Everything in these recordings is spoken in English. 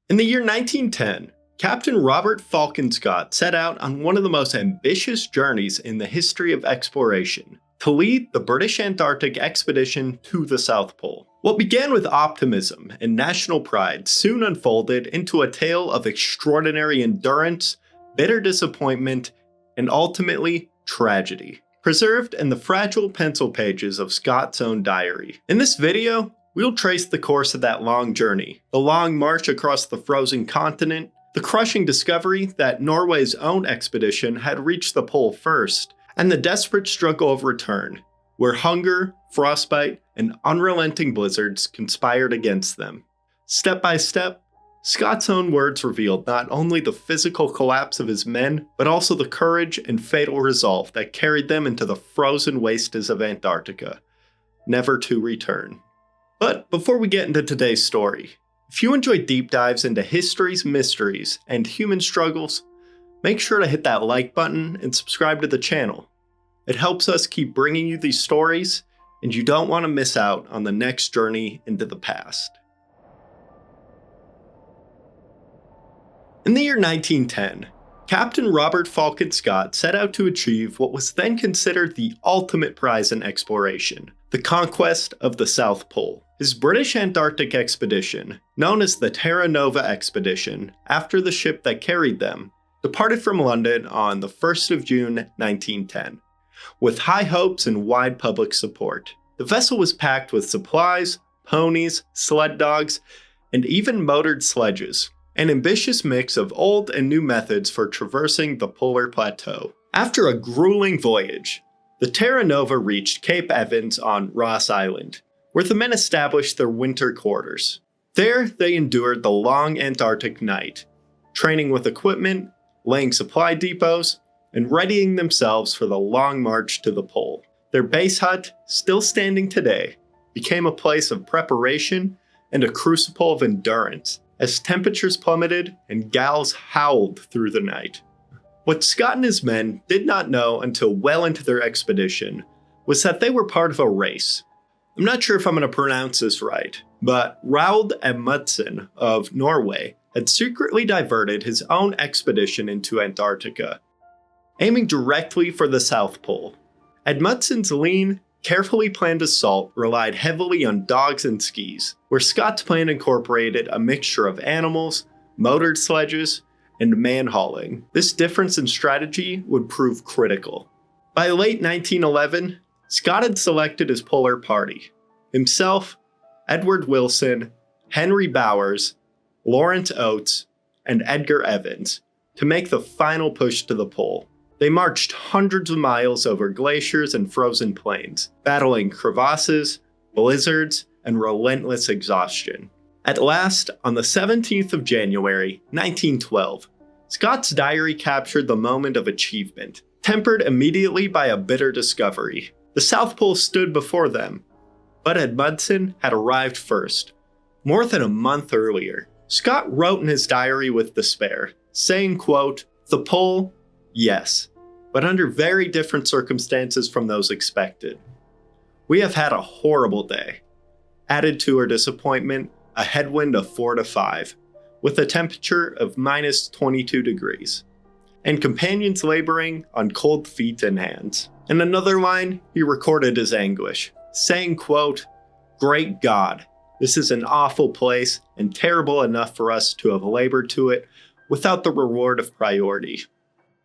In the year 1910, Captain Robert Falcon Scott set out on one of the most ambitious journeys in the history of exploration, to lead the British Antarctic Expedition to the South Pole. What began with optimism and national pride soon unfolded into a tale of extraordinary endurance, bitter disappointment, and ultimately tragedy, preserved in the fragile pencil pages of Scott's own diary. In this video, we'll trace the course of that long journey, the long march across the frozen continent, the crushing discovery that Norway's own expedition had reached the pole first, and the desperate struggle of return, where hunger, frostbite, and unrelenting blizzards conspired against them. Step by step, Scott's own words revealed not only the physical collapse of his men, but also the courage and fatal resolve that carried them into the frozen wastes of Antarctica, never to return. But before we get into today's story, if you enjoy deep dives into history's mysteries and human struggles, make sure to hit that like button and subscribe to the channel. It helps us keep bringing you these stories, and you don't want to miss out on the next journey into the past. In the year 1910, Captain Robert Falcon Scott set out to achieve what was then considered the ultimate prize in exploration, the conquest of the South Pole. His British Antarctic Expedition, known as the Terra Nova Expedition, after the ship that carried them, departed from London on the 1st of June 1910. With high hopes and wide public support, the vessel was packed with supplies, ponies, sled dogs, and even motored sledges, an ambitious mix of old and new methods for traversing the polar plateau. After a grueling voyage, the Terra Nova reached Cape Evans on Ross Island, where the men established their winter quarters. There, they endured the long Antarctic night, training with equipment, laying supply depots, and readying themselves for the long march to the pole. Their base hut, still standing today, became a place of preparation and a crucible of endurance, as temperatures plummeted and gales howled through the night. What Scott and his men did not know until well into their expedition was that they were part of a race. I'm not sure if I'm going to pronounce this right, but Roald Amundsen of Norway had secretly diverted his own expedition into Antarctica, aiming directly for the South Pole. Amundsen's lean, carefully planned assault relied heavily on dogs and skis, where Scott's plan incorporated a mixture of animals, motored sledges, and man-hauling. This difference in strategy would prove critical. By late 1911, Scott had selected his polar party: himself, Edward Wilson, Henry Bowers, Lawrence Oates, and Edgar Evans, to make the final push to the pole. They marched hundreds of miles over glaciers and frozen plains, battling crevasses, blizzards, and relentless exhaustion. At last, on the 17th of January, 1912, Scott's diary captured the moment of achievement, tempered immediately by a bitter discovery. The South Pole stood before them, but Amundsen had arrived first, more than a month earlier. Scott wrote in his diary with despair, saying, quote, "The pole, yes, but under very different circumstances from those expected. We have had a horrible day." Added to her disappointment, a headwind of 4 to 5, with a temperature of minus 22 degrees, and companions laboring on cold feet and hands. In another line, he recorded his anguish, saying, quote, "Great God, this is an awful place and terrible enough for us to have labored to it without the reward of priority."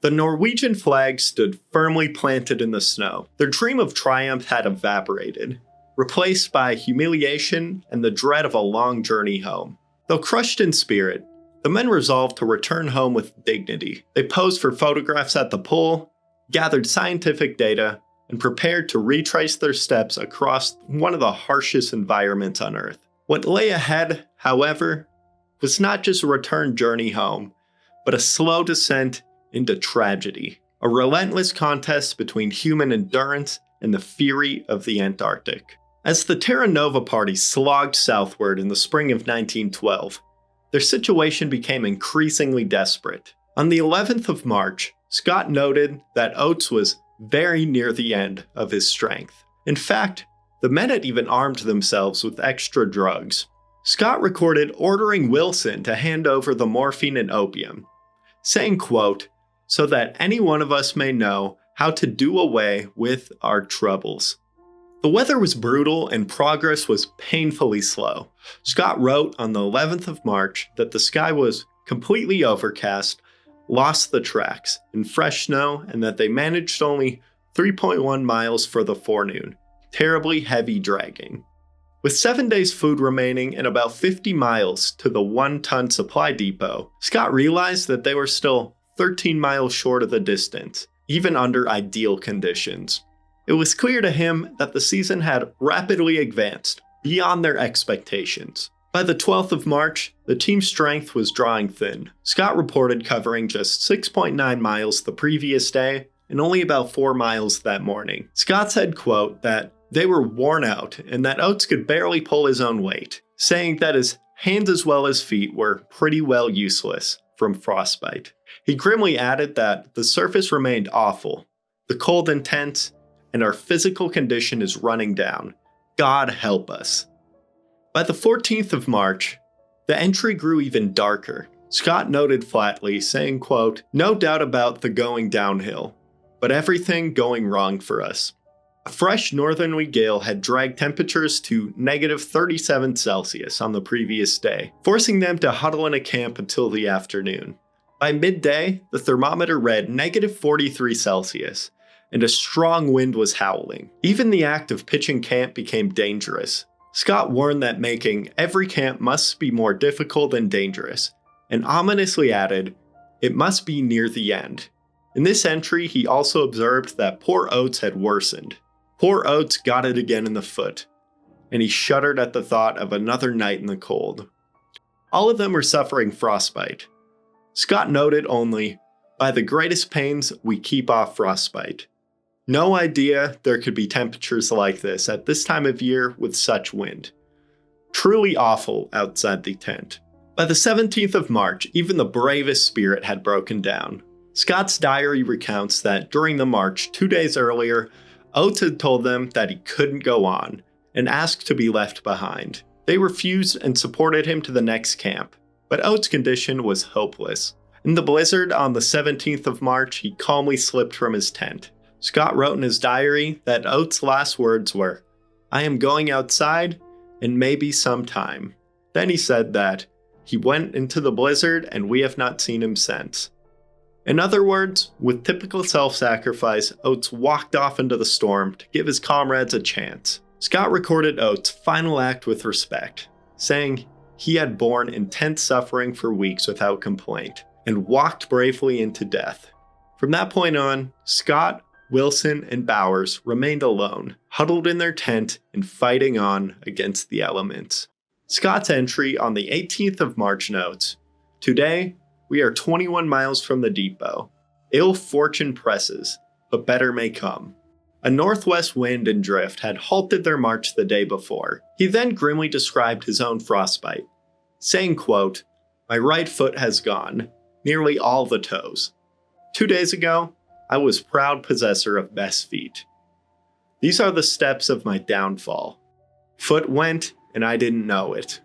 The Norwegian flag stood firmly planted in the snow. Their dream of triumph had evaporated, replaced by humiliation and the dread of a long journey home. Though crushed in spirit, the men resolved to return home with dignity. They posed for photographs at the pole, gathered scientific data, and prepared to retrace their steps across one of the harshest environments on Earth. What lay ahead, however, was not just a return journey home, but a slow descent into tragedy, a relentless contest between human endurance and the fury of the Antarctic. As the Terra Nova party slogged southward in the spring of 1912, their situation became increasingly desperate. On the 11th of March, Scott noted that Oates was very near the end of his strength. In fact, the men had even armed themselves with extra drugs. Scott recorded ordering Wilson to hand over the morphine and opium, saying, quote, "so that any one of us may know how to do away with our troubles." The weather was brutal and progress was painfully slow. Scott wrote on the 11th of March that the sky was completely overcast, lost the tracks in fresh snow, and that they managed only 3.1 miles for the forenoon, terribly heavy dragging. With 7 days' food remaining and about 50 miles to the 1-ton supply depot, Scott realized that they were still 13 miles short of the distance, even under ideal conditions. It was clear to him that the season had rapidly advanced beyond their expectations. By the 12th of March, the team's strength was drawing thin. Scott reported covering just 6.9 miles the previous day and only about 4 miles that morning. Scott said, quote, that they were worn out and that Oates could barely pull his own weight, saying that his hands as well as feet were pretty well useless from frostbite. He grimly added that the surface remained awful, the cold intense, and our physical condition is running down. God help us. By the 14th of March, the entry grew even darker. Scott noted flatly, saying, quote, "no doubt about the going downhill, but everything going wrong for us." A fresh northerly gale had dragged temperatures to -37 Celsius on the previous day, forcing them to huddle in a camp until the afternoon. By midday, the thermometer read -43 Celsius, and a strong wind was howling. Even the act of pitching camp became dangerous. Scott warned that making every camp must be more difficult and dangerous, and ominously added, "it must be near the end." In this entry, he also observed that poor Oates had worsened. Poor Oates got it again in the foot, and he shuddered at the thought of another night in the cold. All of them were suffering frostbite. Scott noted only, "by the greatest pains we keep off frostbite." No idea there could be temperatures like this at this time of year with such wind. Truly awful outside the tent. By the 17th of March, even the bravest spirit had broken down. Scott's diary recounts that during the march 2 days earlier, Oates had told them that he couldn't go on and asked to be left behind. They refused and supported him to the next camp, but Oates' condition was hopeless. In the blizzard on the 17th of March, he calmly slipped from his tent. Scott wrote in his diary that Oates' last words were, "I am going outside and maybe sometime." Then he said that he went into the blizzard and we have not seen him since. In other words, with typical self-sacrifice, Oates walked off into the storm to give his comrades a chance. Scott recorded Oates' final act with respect, saying he had borne intense suffering for weeks without complaint and walked bravely into death. From that point on, Scott, Wilson, and Bowers remained alone, huddled in their tent and fighting on against the elements. Scott's entry on the 18th of March notes, "Today, we are 21 miles from the depot. Ill fortune presses, but better may come." A northwest wind and drift had halted their march the day before. He then grimly described his own frostbite, saying, quote, "my right foot has gone, nearly all the toes. 2 days ago, I was proud possessor of best feet. These are the steps of my downfall. Foot went, and I didn't know it."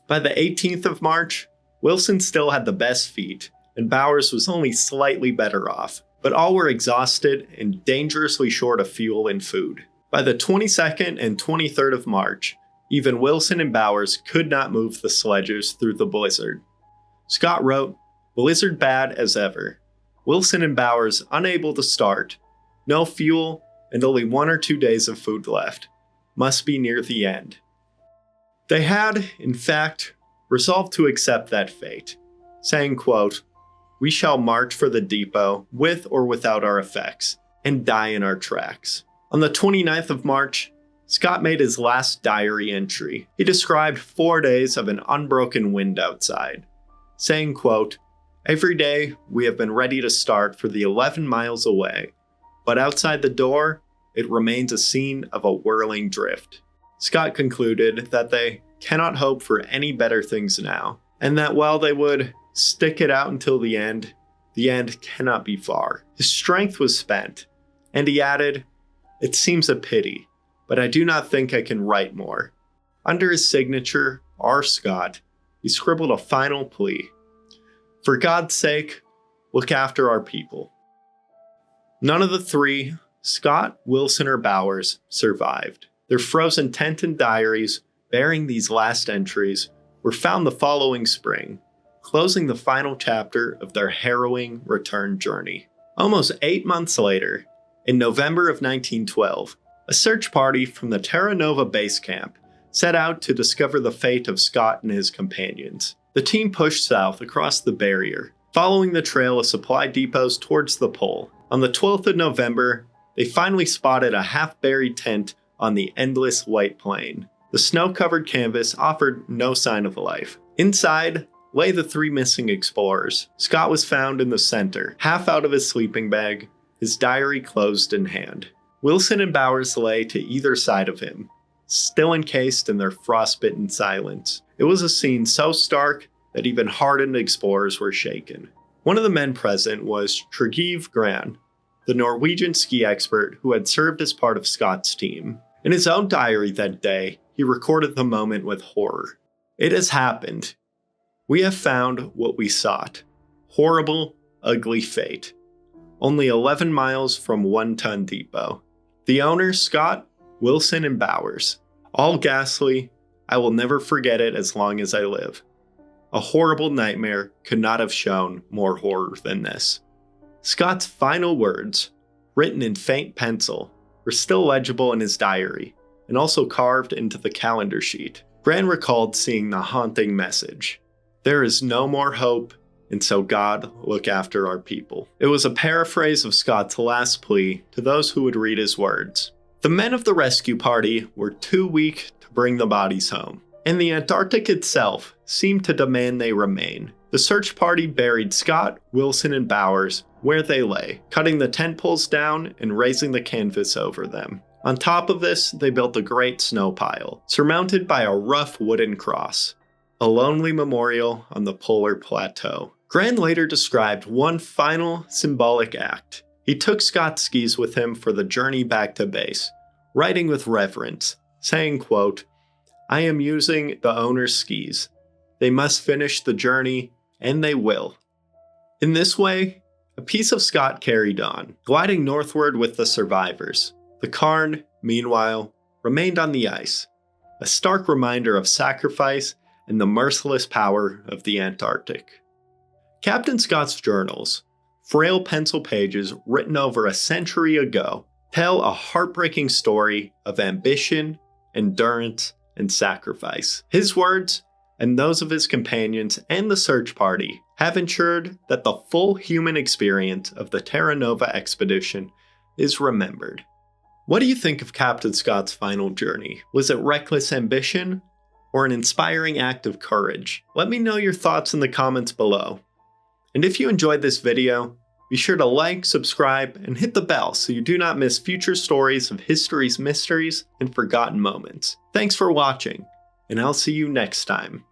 By the 18th of March, Wilson still had the best feet, and Bowers was only slightly better off, but all were exhausted and dangerously short of fuel and food. By the 22nd and 23rd of March, even Wilson and Bowers could not move the sledges through the blizzard. Scott wrote, "Blizzard bad as ever. Wilson and Bowers unable to start. No fuel, and only 1 or 2 days of food left. Must be near the end." They had, in fact, resolved to accept that fate, saying, quote, "we shall march for the depot with or without our effects, and die in our tracks." On the 29th of March, Scott made his last diary entry. He described 4 days of an unbroken wind outside, saying, quote, "every day we have been ready to start for the 11 miles away, but outside the door, it remains a scene of a whirling drift." Scott concluded that they cannot hope for any better things now, and that while they would stick it out until the end cannot be far. His strength was spent, and he added, "it seems a pity, but I do not think I can write more." Under his signature, R. Scott, he scribbled a final plea. For God's sake, look after our people. None of the three, Scott, Wilson, or Bowers, survived. Their frozen tent and diaries, bearing these last entries, were found the following spring, closing the final chapter of their harrowing return journey. Almost 8 months later, in November of 1912, a search party from the Terra Nova base camp set out to discover the fate of Scott and his companions. The team pushed south across the barrier, following the trail of supply depots towards the pole. On the 12th of November, they finally spotted a half-buried tent on the endless white plain. The snow-covered canvas offered no sign of life. Inside lay the three missing explorers. Scott was found in the center, half out of his sleeping bag, his diary closed in hand. Wilson and Bowers lay to either side of him, still encased in their frostbitten silence. It was a scene so stark that even hardened explorers were shaken. One of the men present was Trygve Gran, the Norwegian ski expert who had served as part of Scott's team. In his own diary that day, he recorded the moment with horror. It has happened. We have found what we sought. Horrible, ugly fate. Only 11 miles from One Ton Depot. The owners, Scott, Wilson, and Bowers. All ghastly. I will never forget it as long as I live. A horrible nightmare could not have shown more horror than this. Scott's final words, written in faint pencil, were still legible in his diary, and also carved into the calendar sheet. Gran recalled seeing the haunting message. There is no more hope, and so God look after our people. It was a paraphrase of Scott's last plea to those who would read his words. The men of the rescue party were too weak to bring the bodies home, and the Antarctic itself seemed to demand they remain. The search party buried Scott, Wilson, and Bowers where they lay, cutting the tent poles down and raising the canvas over them. On top of this, they built a great snow pile, surmounted by a rough wooden cross, a lonely memorial on the polar plateau. Gran later described one final symbolic act. He took Scott's skis with him for the journey back to base, writing with reverence, saying, quote, I am using the owner's skis. They must finish the journey, and they will. In this way, a piece of Scott carried on, gliding northward with the survivors. The cairn, meanwhile, remained on the ice, a stark reminder of sacrifice and the merciless power of the Antarctic. Captain Scott's journals, frail pencil pages written over a century ago, tell a heartbreaking story of ambition, endurance, and sacrifice. His words, and those of his companions and the search party, have ensured that the full human experience of the Terra Nova expedition is remembered. What do you think of Captain Scott's final journey? Was it reckless ambition or an inspiring act of courage? Let me know your thoughts in the comments below. And if you enjoyed this video, be sure to like, subscribe, and hit the bell so you do not miss future stories of history's mysteries and forgotten moments. Thanks for watching, and I'll see you next time.